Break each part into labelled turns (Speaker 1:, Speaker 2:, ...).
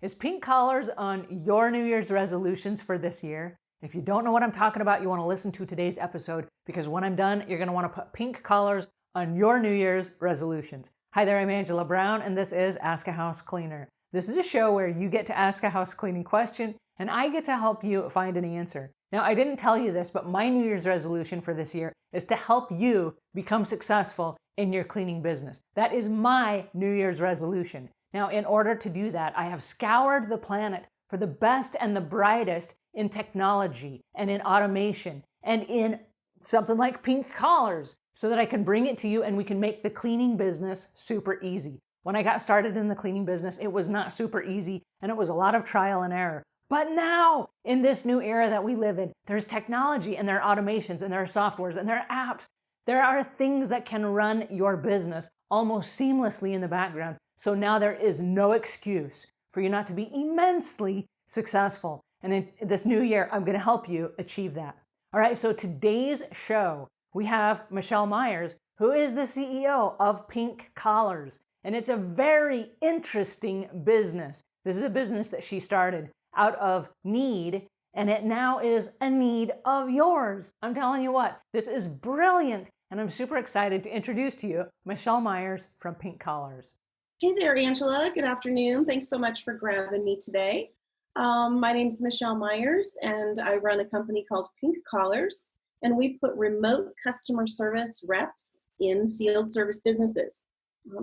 Speaker 1: Is pink collars on your New Year's resolutions for this year? If you don't know what I'm talking about, you want to listen to today's episode because when I'm done, you're going to want to put pink collars on your New Year's resolutions. Hi there, I'm Angela Brown, and this is Ask a House Cleaner. This is a show where you get to ask a house cleaning question, and I get to help you find an answer. Now, I didn't tell you this, but my New Year's resolution for this year is to help you become successful in your cleaning business. That is my New Year's resolution. Now, in order to do that, I have scoured the planet for the best and the brightest in technology and in automation and in something like pink collars so that I can bring it to you and we can make the cleaning business super easy. When I got started in the cleaning business, it was not super easy and it was a lot of trial and error. But now, in this new era that we live in, there's technology and there are automations and there are softwares and there are apps. There are things that can run your business almost seamlessly in the background. So now there is no excuse for you not to be immensely successful. And in this new year, I'm going to help you achieve that. All right, so today's show, we have Michelle Myers, who is the CEO of Pink Collars. And it's a very interesting business. This is a business that she started out of need, and it now is a need of yours. I'm telling you what, this is brilliant. And I'm super excited to introduce to you Michelle Myers from Pink Collars.
Speaker 2: Hey there, Angela. Good afternoon. Thanks so much for grabbing me today. My name is Michelle Myers, and I run a company called Pink Collars, and we put remote customer service reps in field service businesses.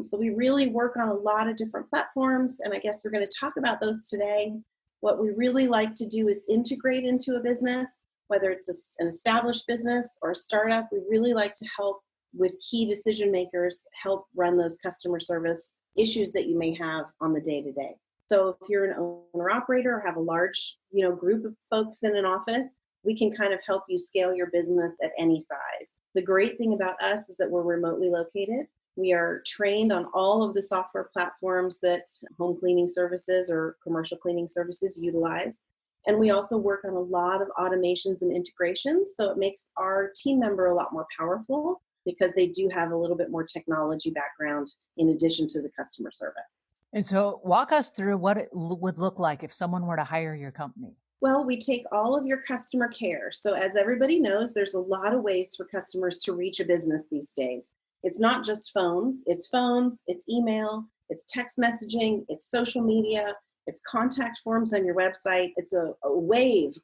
Speaker 2: So we really work on a lot of different platforms, and I guess we're going to talk about those today. What we really like to do is integrate into a business, whether it's an established business or a startup. We really like to help with key decision makers, help run those customer service issues that you may have on the day-to-day. So if you're an owner-operator or have a large, group of folks in an office, we can kind of help you scale your business at any size. The great thing about us is that we're remotely located. We are trained on all of the software platforms that home cleaning services or commercial cleaning services utilize. And we also work on a lot of automations and integrations. So it makes our team member a lot more powerful because they do have a little bit more technology background in addition to the customer service.
Speaker 1: And so walk us through what it would look like if someone were to hire your company.
Speaker 2: Well, we take all of your customer care. So as everybody knows, there's a lot of ways for customers to reach a business these days. It's not just phones, it's email, it's text messaging, it's social media, it's contact forms on your website. It's a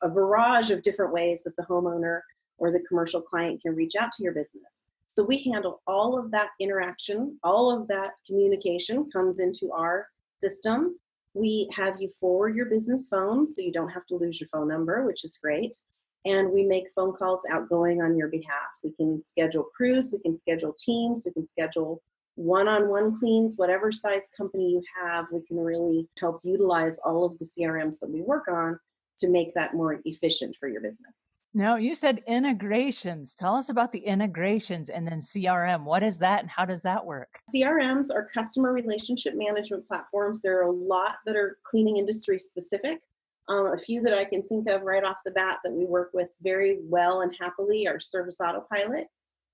Speaker 2: barrage of different ways that the homeowner or the commercial client can reach out to your business. So we handle all of that interaction, all of that communication comes into our system. We have you forward your business phone so you don't have to lose your phone number, which is great. And we make phone calls outgoing on your behalf. We can schedule crews, we can schedule teams, we can schedule one-on-one cleans, whatever size company you have, we can really help utilize all of the CRMs that we work on to make that more efficient for your business.
Speaker 1: Now, you said integrations. Tell us about the integrations and then CRM. What is that and how does that work?
Speaker 2: CRMs are customer relationship management platforms. There are a lot that are cleaning industry specific. A few that I can think of right off the bat that we work with very well and happily are Service Autopilot,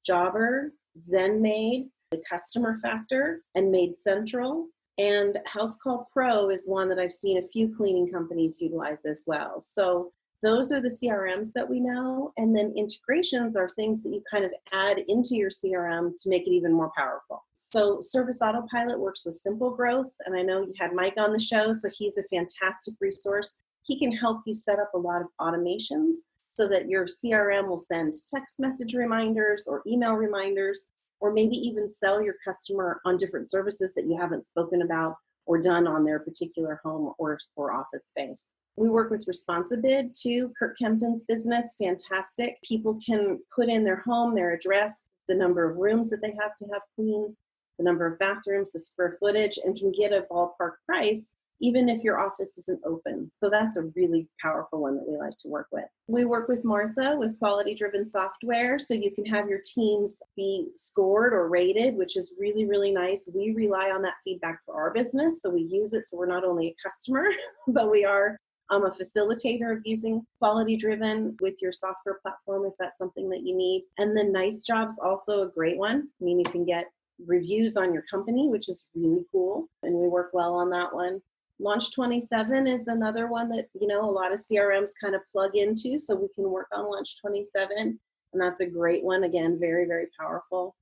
Speaker 2: Jobber, ZenMaid, the Customer Factor, and Made Central. And House Call Pro is one that I've seen a few cleaning companies utilize as well. So those are the CRMs that we know. And then integrations are things that you kind of add into your CRM to make it even more powerful. So Service Autopilot works with Simple Growth. And I know you had Mike on the show, so he's a fantastic resource. He can help you set up a lot of automations so that your CRM will send text message reminders or email reminders, or maybe even sell your customer on different services that you haven't spoken about or done on their particular home or office space. We work with ResponsiBid too, Kirk Kempton's business, fantastic. People can put in their home, their address, the number of rooms that they have to have cleaned, the number of bathrooms, the square footage, and can get a ballpark price even if your office isn't open. So that's a really powerful one that we like to work with. We work with Martha with quality-driven software, so you can have your teams be scored or rated, which is really, really nice. We rely on that feedback for our business, so we use it so we're not only a customer, but we are a facilitator of using quality-driven with your software platform if that's something that you need. And then NiceJob's also a great one. I mean, you can get reviews on your company, which is really cool, and we work well on that one. Launch 27 is another one that, a lot of CRMs kind of plug into, so we can work on Launch 27. And that's a great one. Again, very, very powerful.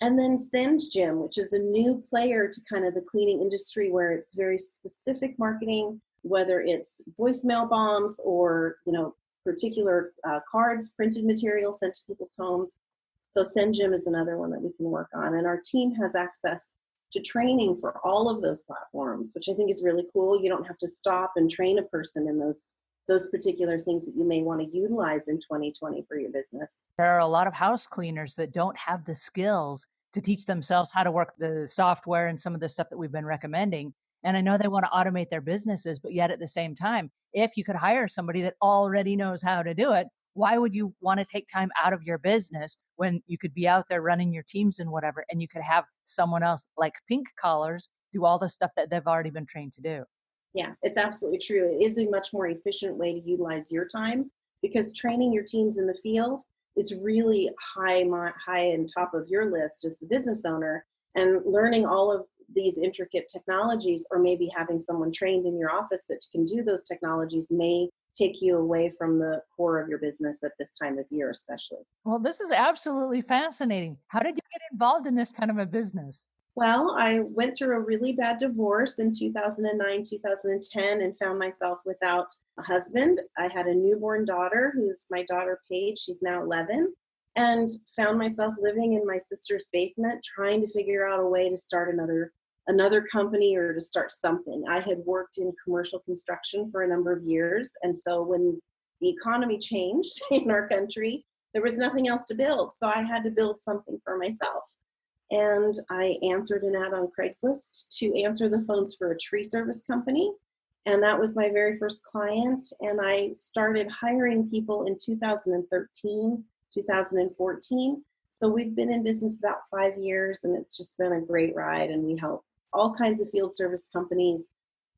Speaker 2: And then SendJim, which is a new player to kind of the cleaning industry where it's very specific marketing, whether it's voicemail bombs or, particular cards, printed material sent to people's homes. So SendJim is another one that we can work on. And our team has access to training for all of those platforms, which I think is really cool. You don't have to stop and train a person in those particular things that you may want to utilize in 2020 for your business.
Speaker 1: There are a lot of house cleaners that don't have the skills to teach themselves how to work the software and some of the stuff that we've been recommending. And I know they want to automate their businesses, but yet at the same time, if you could hire somebody that already knows how to do it, why would you want to take time out of your business when you could be out there running your teams and whatever, and you could have someone else like Pink Collars do all the stuff that they've already been trained to do?
Speaker 2: Yeah, it's absolutely true. It is a much more efficient way to utilize your time because training your teams in the field is really high and top of your list as the business owner. And learning all of these intricate technologies, or maybe having someone trained in your office that can do those technologies, may take you away from the core of your business at this time of year, especially.
Speaker 1: Well, this is absolutely fascinating. How did you get involved in this kind of a business?
Speaker 2: Well, I went through a really bad divorce in 2009, 2010, and found myself without a husband. I had a newborn daughter, who's my daughter Paige. She's now 11, and found myself living in my sister's basement, trying to figure out a way to start another company or to start something. I had worked in commercial construction for a number of years, and so when the economy changed in our country, there was nothing else to build. So I had to build something for myself. And I answered an ad on Craigslist to answer the phones for a tree service company. And that was my very first client. And I started hiring people in 2013, 2014. So we've been in business about 5 years, and it's just been a great ride. And we help all kinds of field service companies,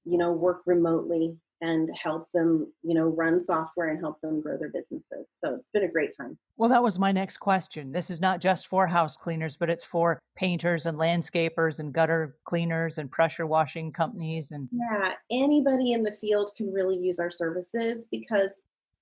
Speaker 2: work remotely and help them, run software and help them grow their businesses. So it's been a great time.
Speaker 1: Well, that was my next question. This is not just for house cleaners, but it's for painters and landscapers and gutter cleaners and pressure washing companies. And
Speaker 2: Yeah, anybody in the field can really use our services because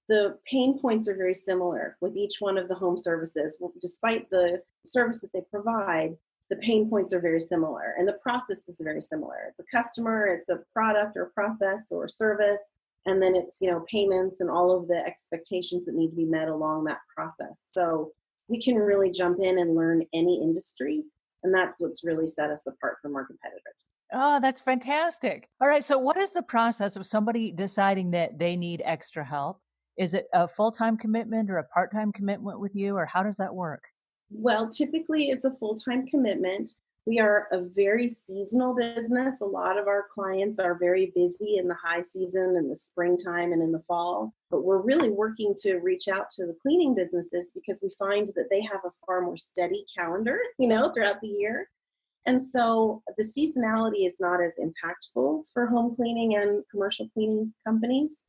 Speaker 2: the pain points are very similar with each one of the home services. Despite the service that they provide, the pain points are very similar and the process is very similar. It's a customer, it's a product or a process or a service, and then it's, payments and all of the expectations that need to be met along that process. So we can really jump in and learn any industry, and that's what's really set us apart from our competitors.
Speaker 1: oh, that's fantastic. All right. So what is the process of somebody deciding that they need extra help? Is it a full-time commitment or a part-time commitment with you, or how does that work?
Speaker 2: Well, typically it's a full-time commitment. We are a very seasonal business. A lot of our clients are very busy in the high season, in the springtime and in the fall. But we're really working to reach out to the cleaning businesses because we find that they have a far more steady calendar, throughout the year. And so the seasonality is not as impactful for home cleaning and commercial cleaning companies.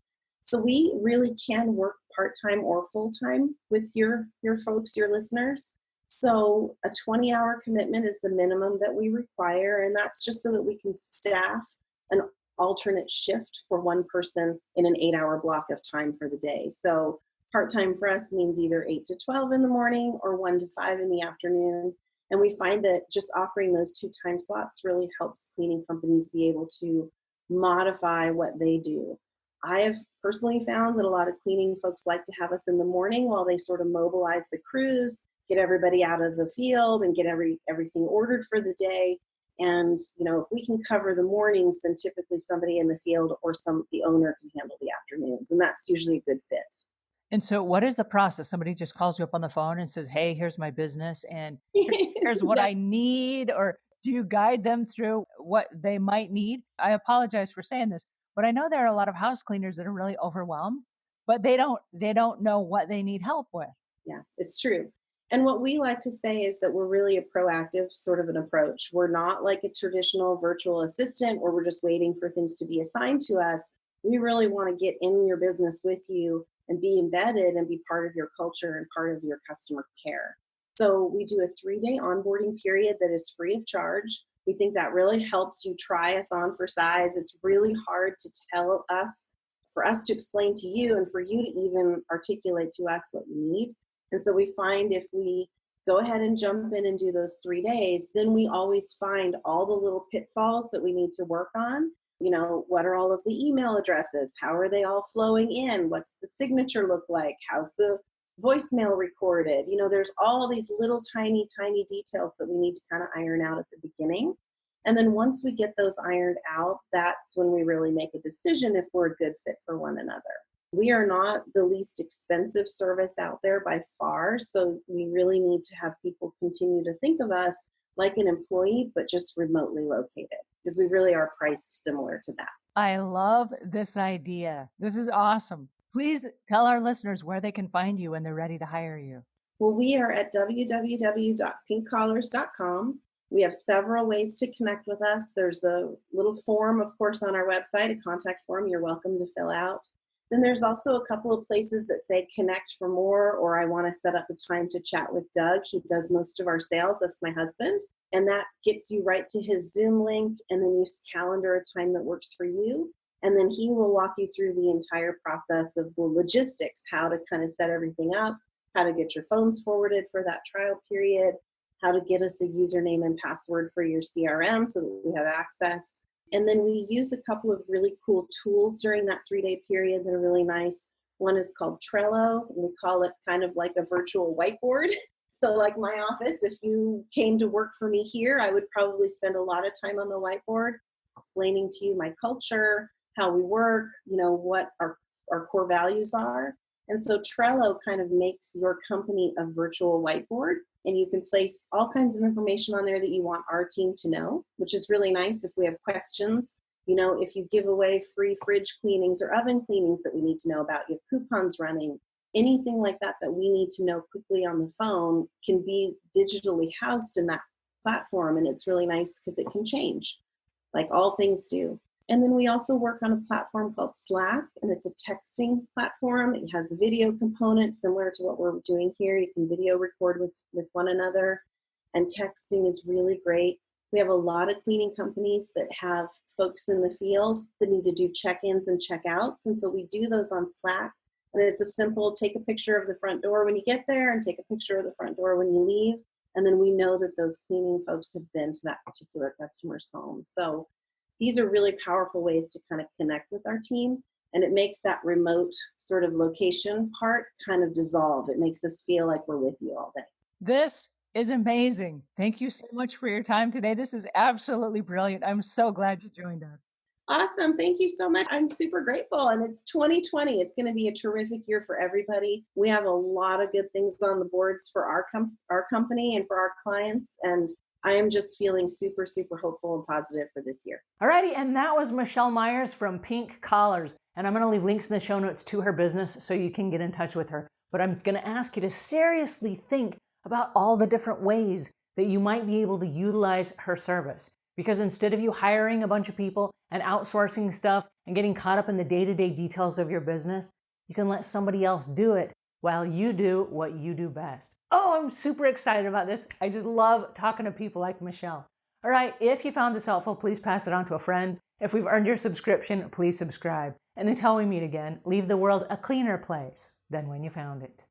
Speaker 2: So we really can work part-time or full-time with your folks, your listeners. So a 20-hour commitment is the minimum that we require, and that's just so that we can staff an alternate shift for one person in an 8-hour block of time for the day. So part-time for us means either 8 to 12 in the morning or 1 to 5 in the afternoon. And we find that just offering those 2 time slots really helps cleaning companies be able to modify what they do. I have personally found that a lot of cleaning folks like to have us in the morning while they sort of mobilize the crews, get everybody out of the field and get everything ordered for the day. And, if we can cover the mornings, then typically somebody in the field or the owner can handle the afternoons. And that's usually a good fit.
Speaker 1: And so what is the process? Somebody just calls you up on the phone and says, hey, here's my business and here's what
Speaker 2: Yeah.
Speaker 1: I need. Or do you guide them through what they might need? I apologize for saying this, but I know there are a lot of house cleaners that are really overwhelmed, but they don't know what they need help with.
Speaker 2: Yeah, it's true. And what we like to say is that we're really a proactive sort of an approach. We're not like a traditional virtual assistant where we're just waiting for things to be assigned to us. We really want to get in your business with you and be embedded and be part of your culture and part of your customer care. So we do a 3-day onboarding period that is free of charge. We think that really helps you try us on for size. It's really hard to tell us, for us to explain to you and for you to even articulate to us what you need. And so we find if we go ahead and jump in and do those 3 days, then we always find all the little pitfalls that we need to work on. What are all of the email addresses? How are they all flowing in? What's the signature look like? How's the voicemail recorded? There's all these little tiny details that we need to kind of iron out at the beginning. And then once we get those ironed out, that's when we really make a decision if we're a good fit for one another. We are not the least expensive service out there by far, so we really need to have people continue to think of us like an employee, but just remotely located, because we really are priced similar to that.
Speaker 1: I love this idea. This is awesome. Please tell our listeners where they can find you when they're ready to hire you.
Speaker 2: Well, we are at www.pinkcollars.com. We have several ways to connect with us. There's a little form, of course, on our website, a contact form you're welcome to fill out. Then there's also a couple of places that say connect for more, or I want to set up a time to chat with Doug. He does most of our sales. That's my husband. And that gets you right to his Zoom link, and then you calendar a time that works for you. And then he will walk you through the entire process of the logistics, how to kind of set everything up, how to get your phones forwarded for that trial period, how to get us a username and password for your CRM so that we have access. And then we use a couple of really cool tools during that 3-day period that are really nice. One is called Trello, and we call it kind of like a virtual whiteboard. So like my office, if you came to work for me here, I would probably spend a lot of time on the whiteboard explaining to you my culture, how we work, what our core values are. And so Trello kind of makes your company a virtual whiteboard, and you can place all kinds of information on there that you want our team to know, which is really nice if we have questions. If you give away free fridge cleanings or oven cleanings that we need to know about, you have coupons running, anything like that that we need to know quickly on the phone can be digitally housed in that platform. And it's really nice because it can change, like all things do. And then we also work on a platform called Slack, and it's a texting platform. It has video components similar to what we're doing here. You can video record with one another, and texting is really great. We have a lot of cleaning companies that have folks in the field that need to do check-ins and check-outs, and so we do those on Slack. And it's a simple take a picture of the front door when you get there and take a picture of the front door when you leave, and then we know that those cleaning folks have been to that particular customer's home. So these are really powerful ways to kind of connect with our team, and it makes that remote sort of location part kind of dissolve. It makes us feel like we're with you all day.
Speaker 1: This is amazing. Thank you so much for your time today. This is absolutely brilliant. I'm so glad you joined us.
Speaker 2: Awesome. Thank you so much. I'm super grateful. And it's 2020. It's going to be a terrific year for everybody. We have a lot of good things on the boards for our company and for our clients. And I am just feeling super, super hopeful and positive for this year.
Speaker 1: Alrighty, and that was Michelle Myers from Pink Collars. And I'm going to leave links in the show notes to her business so you can get in touch with her. But I'm going to ask you to seriously think about all the different ways that you might be able to utilize her service. Because instead of you hiring a bunch of people and outsourcing stuff and getting caught up in the day-to-day details of your business, you can let somebody else do it while you do what you do best. Oh, I'm super excited about this. I just love talking to people like Michelle. All right, if you found this helpful, please pass it on to a friend. If we've earned your subscription, please subscribe. And until we meet again, leave the world a cleaner place than when you found it.